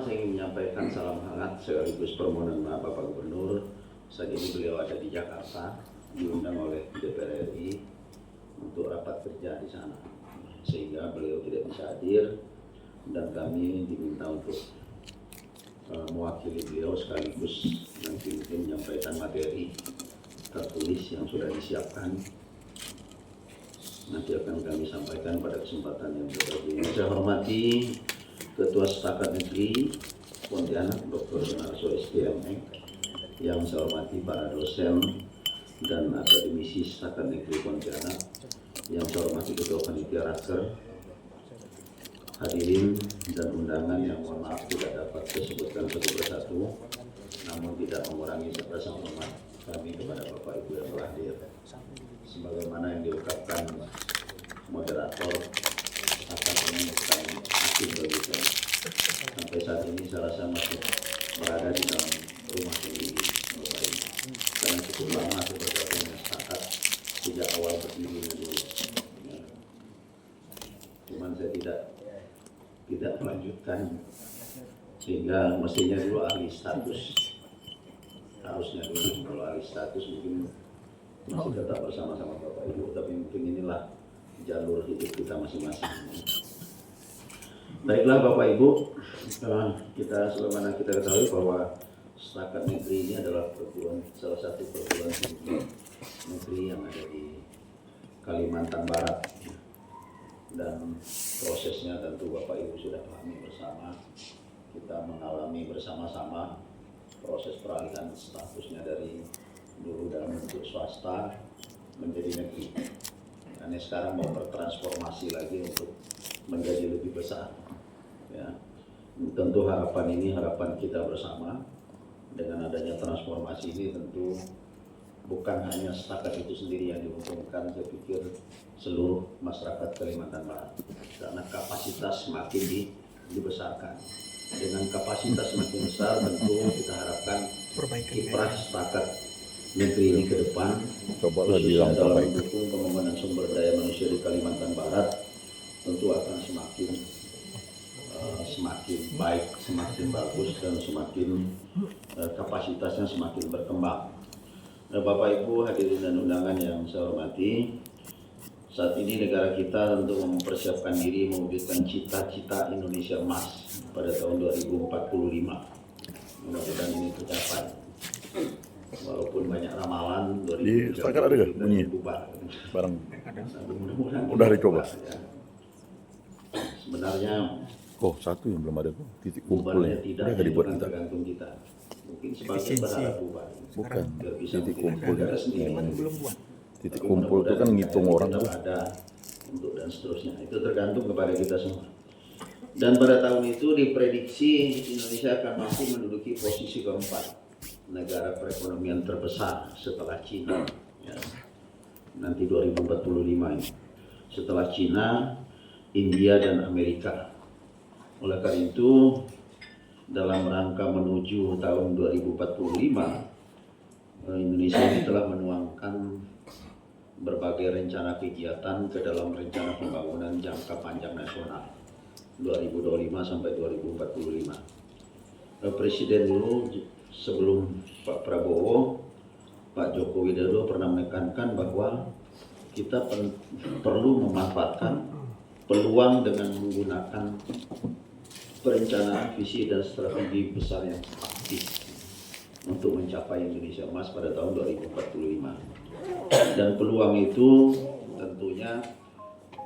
saya ingin menyampaikan salam hangat sekaligus permohonan maaf Bapak Gubernur. Saat ini beliau ada di Jakarta, diundang oleh DPR RI untuk rapat kerja di sana, sehingga beliau tidak bisa hadir dan kami diminta untuk mewakili beliau sekaligus nanti mungkin menyampaikan materi tertulis yang sudah disiapkan. Nanti akan kami sampaikan pada kesempatan yang berikutnya. Saya hormati Ketua Setakat Negeri Pontianak Dr. Sunarso SPM, yang saya hormati para dosen dan akademisi Setakat Negeri Pontianak, yang saya hormati Ketua Panitia Raker, hadirin dan undangan yang mohon maaf tidak dapat disebutkan satu persatu, namun tidak mengurangi rasa hormat kami kepada Bapak Ibu yang telah hadir. Sebagaimana yang diungkapkan moderator akan menemukan hakim bagi saya. Sampai saat ini saya rasa masih berada di dalam rumah sendiri, Bapak Ibu. Karena cukup lama saya bergabung dengan Setakat sejak awal berdirinya dulu. Cuman saya tidak melanjutkan, sehingga mestinya dulu ahli status. Harusnya dulu kalau ahli status mungkin masih tetap bersama-sama Bapak Ibu, tapi mungkin inilah jalur hidup kita masing-masing. Baiklah Bapak Ibu, kita sebagaimana kita ketahui bahwa Setakat Negeri ini adalah salah satu perguruan tinggi negeri yang ada di Kalimantan Barat, dan prosesnya tentu Bapak Ibu sudah pahami bersama. Kita mengalami bersama-sama proses peralihan statusnya dari dulu dalam bentuk swasta menjadi negeri. Karena sekarang mau bertransformasi lagi untuk menjadi lebih besar. Ya. Tentu harapan ini harapan kita bersama. Dengan adanya transformasi ini tentu bukan hanya Setakat itu sendiri yang diuntungkan, saya pikir seluruh masyarakat Kalimantan Barat. Karena kapasitas semakin dibesarkan. Dengan kapasitas semakin besar tentu kita harapkan kiprah Setakat Negeri ini ke depan, khususnya dalam mendukung pengembangan sumber daya manusia di Kalimantan Barat, tentu akan semakin baik, semakin bagus, dan semakin kapasitasnya semakin berkembang. Bapak Ibu hadirin dan undangan yang saya hormati, saat ini negara kita tentu mempersiapkan diri mewujudkan cita-cita Indonesia Emas pada tahun 2045. Mudah-mudahan ini tercapai. Walaupun banyak ramalan 2030 bunyi bubar. Barang Mudah-mudahan udah dicoba. Ya. Sebenarnya satu yang belum ada tuh titik bubarnya kumpulnya tidak dibuat bukan kita. tergantung kita. Mungkin sebagian berharap bubar. Bukan Bisa titik mungkin kumpul negara sendiri. belum buat. Titik kumpul itu kan ngitung orang tuh. Ada untuk dan seterusnya. Itu tergantung kepada kita semua. Dan pada tahun itu diprediksi Indonesia akan mampu menduduki posisi keempat negara perekonomian terbesar setelah Cina. Ya. Nanti 2045 ini. Setelah Cina, India dan Amerika. Oleh karena itu, dalam rangka menuju tahun 2045, Indonesia ini telah menuangkan berbagai rencana kegiatan ke dalam rencana pembangunan jangka panjang nasional 2025 sampai 2045. Presiden dulu sebelum Pak Prabowo, Pak Joko Widodo pernah menekankan bahwa kita perlu memanfaatkan peluang dengan menggunakan perencanaan visi dan strategi besar yang aktif untuk mencapai Indonesia Emas pada tahun 2045. Dan peluang itu tentunya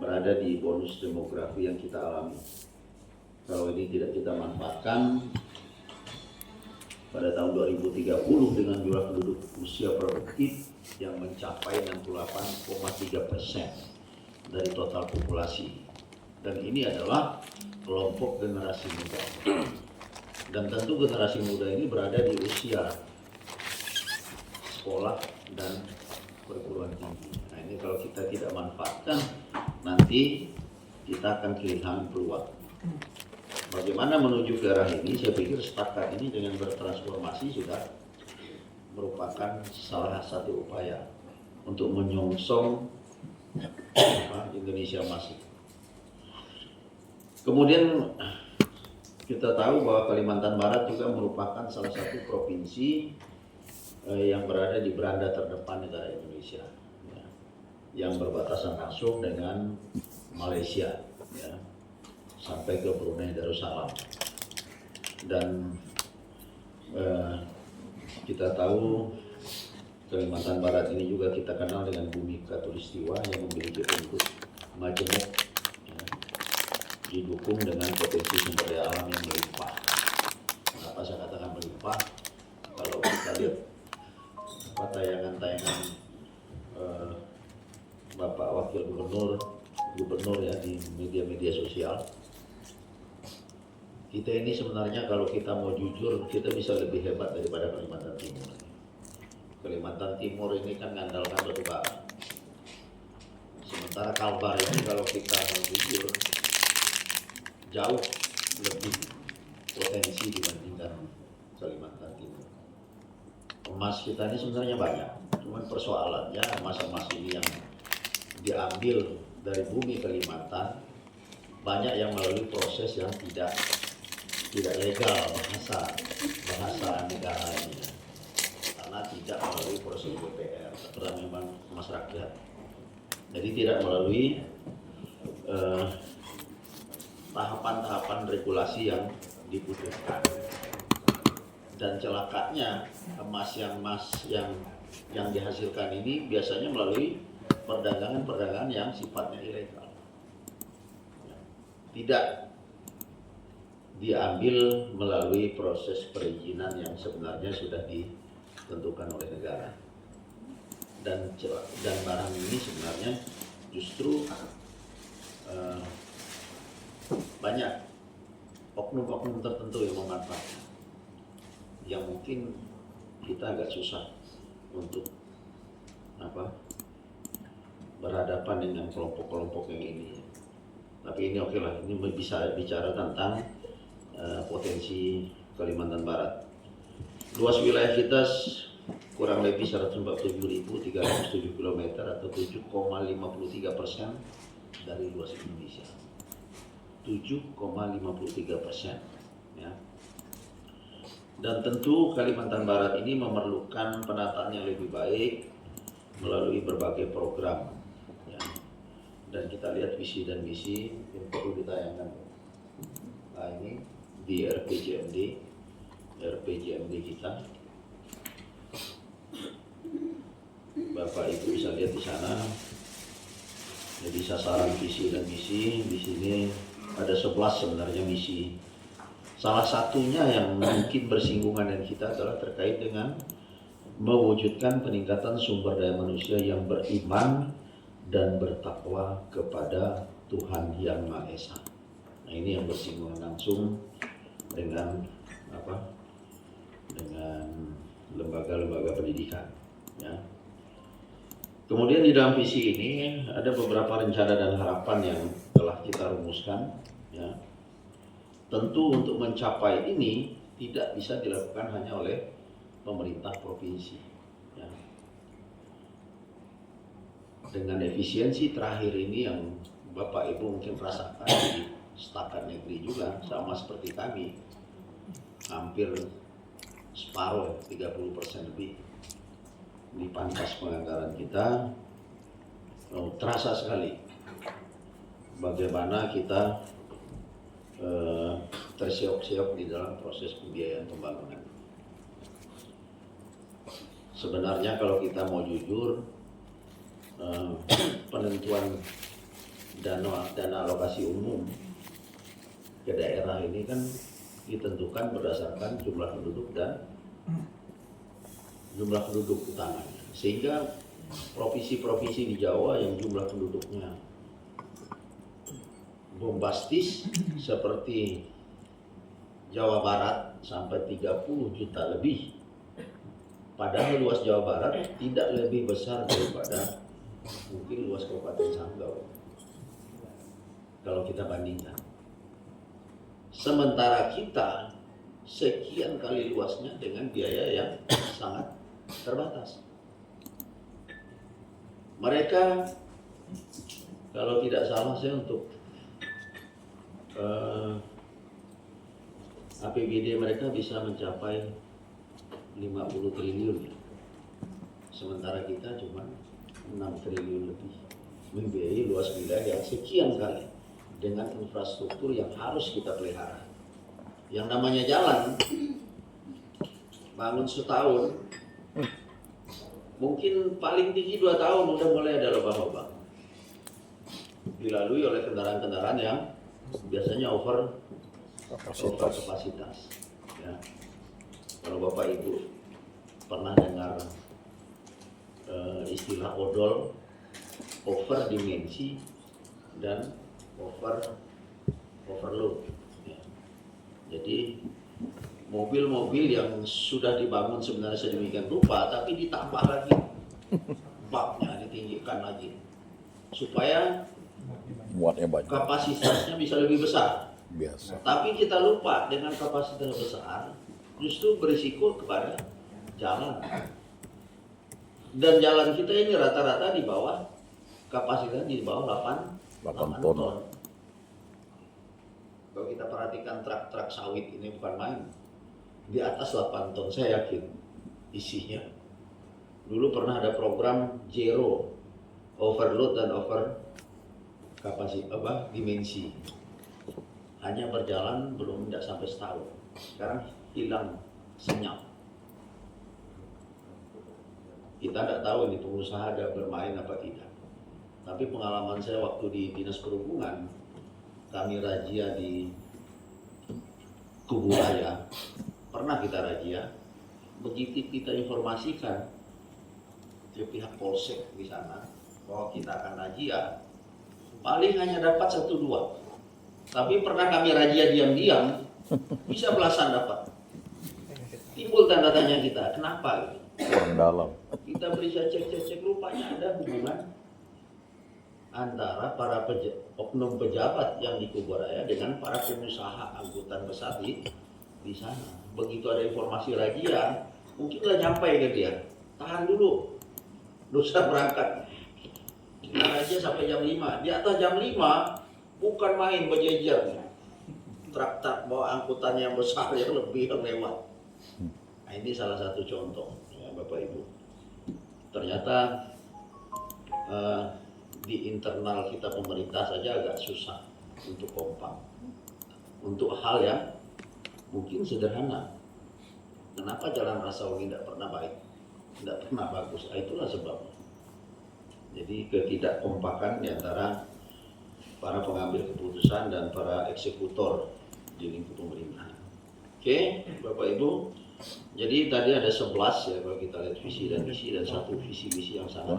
berada di bonus demografi yang kita alami. Kalau ini tidak kita manfaatkan, pada tahun 2030 dengan jumlah penduduk usia produktif yang mencapai 68,3% dari total populasi. Dan ini adalah kelompok generasi muda. Dan tentu generasi muda ini berada di usia sekolah dan perguruan tinggi. Nah ini kalau kita tidak manfaatkan, nanti kita akan kehilangan peluang. Bagaimana menuju ke arah ini? Saya pikir Setakat ini dengan bertransformasi sudah merupakan salah satu upaya untuk menyongsong Indonesia Emas. Kemudian kita tahu bahwa Kalimantan Barat juga merupakan salah satu provinsi yang berada di beranda terdepan negara Indonesia, ya, yang berbatasan langsung dengan Malaysia, ya, sampai ke Brunei Darussalam. Dan kita tahu Kalimantan Barat ini juga kita kenal dengan bumi Katulistiwa yang memiliki bentuk majemuk, ya, didukung dengan potensi sumber daya alam yang melimpah. Kenapa saya katakan melimpah? Kalau kita lihat tayangan-tayangan Bapak Wakil Gubernur ya di media-media sosial, kita ini sebenarnya kalau kita mau jujur, kita bisa lebih hebat daripada Kalimantan Timur. Kalimantan Timur ini kan mengandalkan batu bara. Sementara Kalbar ini kalau kita mau jujur, jauh lebih potensi dibandingkan Kalimantan Timur. Emas kita ini sebenarnya banyak, cuman persoalannya emas-emas ini yang diambil dari bumi Kalimantan banyak yang melalui proses yang tidak legal, bahasa negara ini, karena tidak melalui proses BPR, karena memang emas rakyat. Jadi tidak melalui tahapan-tahapan regulasi yang dibutuhkan. Dan celakanya emas yang dihasilkan ini biasanya melalui perdagangan yang sifatnya ilegal, tidak diambil melalui proses perizinan yang sebenarnya sudah ditentukan oleh negara. Dan barang ini sebenarnya justru banyak oknum-oknum tertentu yang memanfaatkan, yang mungkin kita agak susah untuk berhadapan dengan kelompok-kelompok yang ini. Tapi ini oke lah, ini bisa bicara tentang potensi Kalimantan Barat. Luas wilayah kita kurang lebih 147.307 km atau 7,53% dari luas Indonesia. 7,53%, ya. Dan tentu Kalimantan Barat ini memerlukan penataan yang lebih baik melalui berbagai program, ya. Dan kita lihat visi dan misi yang perlu ditayangkan. Nah, ini di RPJMD kita, Bapak Ibu bisa lihat di sana. Jadi sasaran visi dan misi di sini ada 11 sebenarnya misi. Salah satunya yang mungkin bersinggungan dengan kita adalah terkait dengan mewujudkan peningkatan sumber daya manusia yang beriman dan bertakwa kepada Tuhan Yang Maha Esa. Nah, ini yang bersinggungan langsung dengan dengan lembaga-lembaga pendidikan, ya. Kemudian di dalam visi ini ada beberapa rencana dan harapan yang telah kita rumuskan, ya. Tentu untuk mencapai ini tidak bisa dilakukan hanya oleh pemerintah provinsi, ya. Dengan efisiensi terakhir ini yang Bapak Ibu mungkin rasakan di setakat negeri juga sama seperti kami, hampir separuh, 30% lebih di pangkas penganggaran kita. Terasa sekali bagaimana kita terseok-seok di dalam proses pembiayaan pembangunan. Sebenarnya kalau kita mau jujur, penentuan dana alokasi umum ke daerah ini kan ditentukan berdasarkan jumlah penduduk dan jumlah penduduk utamanya, sehingga provinsi-provinsi di Jawa yang jumlah penduduknya bombastis seperti Jawa Barat sampai 30 juta lebih, padahal luas Jawa Barat tidak lebih besar daripada mungkin luas Kabupaten Sanggau kalau kita bandingkan. Sementara kita sekian kali luasnya dengan biaya yang sangat terbatas. Mereka, kalau tidak salah saya untuk APBD mereka bisa mencapai 50 triliun. Sementara kita cuma 6 triliun lebih. Membiayai luas wilayah yang sekian kali dengan infrastruktur yang harus kita pelihara. Yang namanya jalan, bangun setahun, mungkin paling tinggi 2 tahun udah mulai ada lubang-lubang. Dilalui oleh kendaraan-kendaraan yang biasanya over kapasitas. Ya. Kalau Bapak Ibu pernah dengar istilah odol, over dimensi dan overload. Ya. Jadi mobil-mobil yang sudah dibangun sebenarnya sedemikian rupa, tapi ditambah lagi baknya, ditinggikan lagi supaya Muatnya banyak. kapasitasnya bisa lebih besar. Biasa. Tapi kita lupa dengan kapasitas besar justru berisiko kepada jalan. Dan jalan kita ini rata-rata di bawah kapasitasnya di bawah 8 ton. Kalau kita perhatikan truk-truk sawit ini bukan main. Di atas 8 ton saya yakin isinya. Dulu pernah ada program zero overload dan over kapasitas dimensi. Hanya berjalan belum tidak sampai setahun. Sekarang hilang senyap. Kita tidak tahu ini pengusaha ada bermain apa tidak. Tapi pengalaman saya waktu di Dinas Perhubungan, kami razia di Kuburaya, pernah kita razia. Begitu kita informasikan ke pihak polsek di sana bahwa kita akan razia, paling hanya dapat 1-2. Tapi pernah kami razia diam-diam, bisa belasan dapat. Timbul tanda tanya kita, kenapa? Orang dalam. Kita bisa cek rupanya ada hubungan antara para oknum pejabat yang di Kuburaya dengan para pengusaha angkutan besar di sana. Begitu ada informasi razia, mungkin nggak nyampe ke dia. Tahan dulu, dosa berangkat. Kita razia sampai jam 5. Di atas jam 5 bukan main berjejer. Truk-truk bawa angkutan yang besar yang lebih lewat. Nah, ini salah satu contoh ya, Bapak Ibu. Ternyata di internal kita pemerintah saja agak susah untuk kompak. Untuk hal yang mungkin sederhana. Kenapa jalan Rasawangi tidak pernah baik? Tidak pernah bagus. Nah, itulah sebabnya. Jadi ketidakkompakan di antara para pengambil keputusan dan para eksekutor di lingkup pemerintahan. Oke, Bapak Ibu. Jadi tadi ada 11 ya kalau kita lihat visi dan misi dan satu visi-misi yang sangat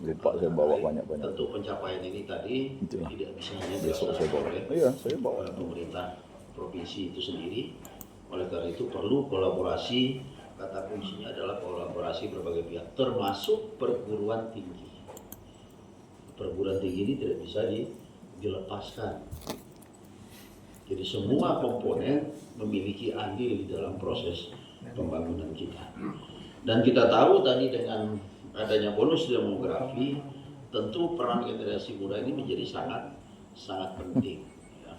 Lupa saya bawa banyak-banyak. Tentu pencapaian ini tadi Itulah. tidak bisa hanya Besok saya bawa. oleh Iya, saya bawa. pemerintah provinsi itu sendiri. Oleh karena itu perlu kolaborasi. Kata kuncinya adalah kolaborasi berbagai pihak, termasuk perguruan tinggi. Perguruan tinggi ini tidak bisa dilepaskan. Jadi semua komponen memiliki andil di dalam proses pembangunan kita. Dan kita tahu tadi dengan adanya bonus demografi, tentu peran generasi muda ini menjadi sangat penting. Ya.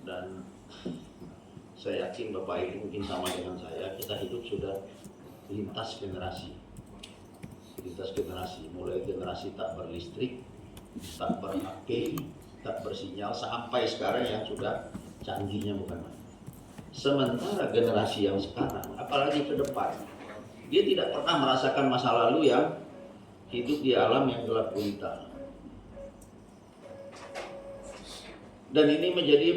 Dan saya yakin Bapak Ibu mungkin sama dengan saya, kita hidup sudah lintas generasi. Lintas generasi, mulai generasi tak berlistrik, tak ber-HP, tak bersinyal, sampai sekarang yang sudah canggihnya bukan main. Sementara generasi yang sekarang, apalagi ke depan, dia tidak pernah merasakan masa lalu yang hidup di alam yang gelap gulita. Dan ini menjadi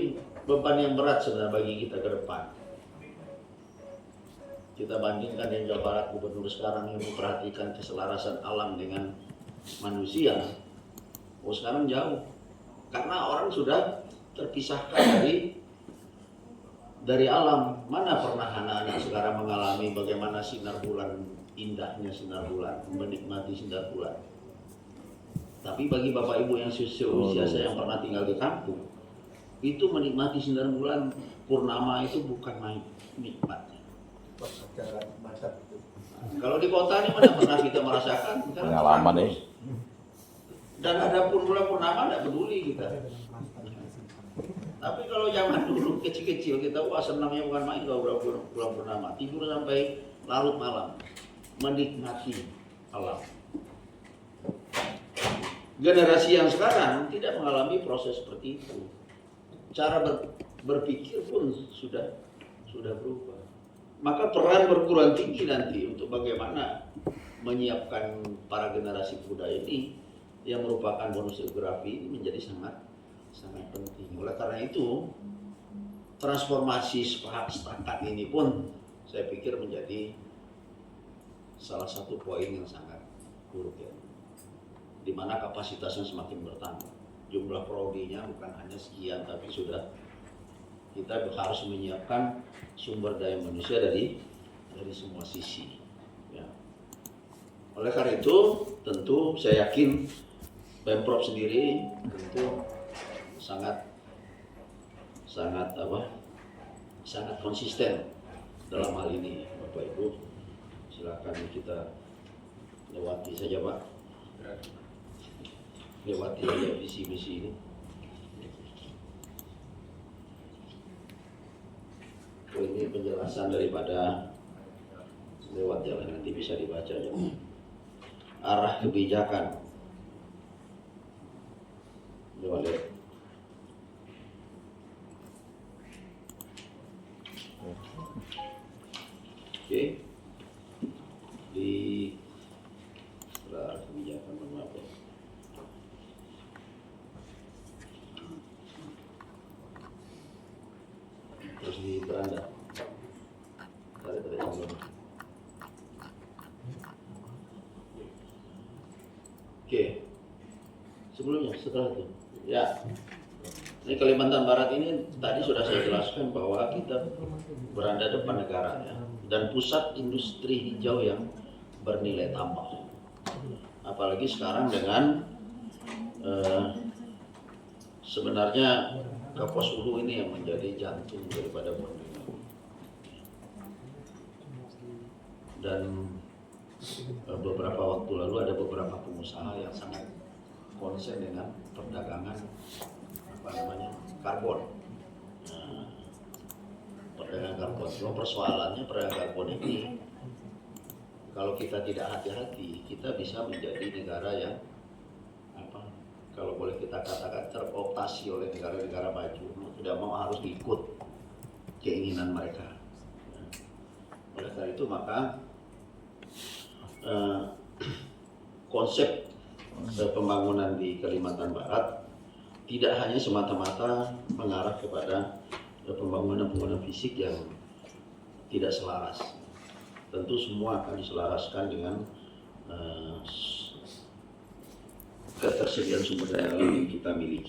beban yang berat sebenarnya bagi kita ke depan. Kita bandingkan yang Jawa Barat, gubernur sekarang yang memperhatikan keselarasan alam dengan manusia. Oh, sekarang jauh. Karena orang sudah terpisahkan dari alam. Mana pernah anak-anak sekarang mengalami bagaimana sinar bulan, indahnya sinar bulan, menikmati sinar bulan. Tapi bagi Bapak Ibu yang seusia saya yang pernah tinggal di kampung, itu menikmati sinar bulan purnama itu bukan main nikmatnya. Kalau di kota ini mana pernah kita merasakan Pengalaman nih. Dan ada pun bulan purnama tidak peduli kita. Tapi kalau zaman dulu kecil-kecil kita wah senangnya bukan main kalau bulan purnama, tidur sampai larut malam, menikmati alam. Generasi yang sekarang tidak mengalami proses seperti itu. Cara berpikir pun sudah berubah. Maka peran perguruan tinggi nanti untuk bagaimana menyiapkan para generasi muda ini yang merupakan bonus geografi ini menjadi sangat penting. Oleh karena itu, transformasi setakat ini pun saya pikir menjadi salah satu poin yang sangat buruk ya. Di mana kapasitasnya semakin bertambah. Jumlah prodinya bukan hanya sekian, tapi sudah kita harus menyiapkan sumber daya manusia dari semua sisi. Ya. Oleh karena itu, tentu saya yakin Pemprov sendiri tentu sangat konsisten dalam hal ini. Bapak Ibu, silakan kita lewati saja Pak, lewati saja visi misi ini. Ini penjelasan daripada lewat jalan, nanti bisa dibaca ya. Arah kebijakan lewat. Oke, di arah kebijakan apa? Terus di beranda. Oke, sebelumnya setelah itu, ya. Ini Kalimantan Barat ini tadi sudah saya jelaskan bahwa kita berada depan negara ya, dan pusat industri hijau yang bernilai tambah. Apalagi sekarang dengan sebenarnya Kapuas Hulu ini yang menjadi jantung daripada Borneo. Dan beberapa waktu lalu ada beberapa pengusaha yang sangat konsen dengan perdagangan karbon. Nah, perdagangan karbon. Cuma persoalannya perdagangan karbon ini kalau kita tidak hati-hati, kita bisa menjadi negara yang kalau boleh kita katakan terkooptasi oleh negara-negara maju, tidak mau harus ikut keinginan mereka. Oleh karena itu maka konsep pembangunan di Kalimantan Barat tidak hanya semata-mata mengarah kepada pembangunan fisik yang tidak selaras. Tentu semua akan diselaraskan dengan ketersediaan sumber daya alam yang kita miliki.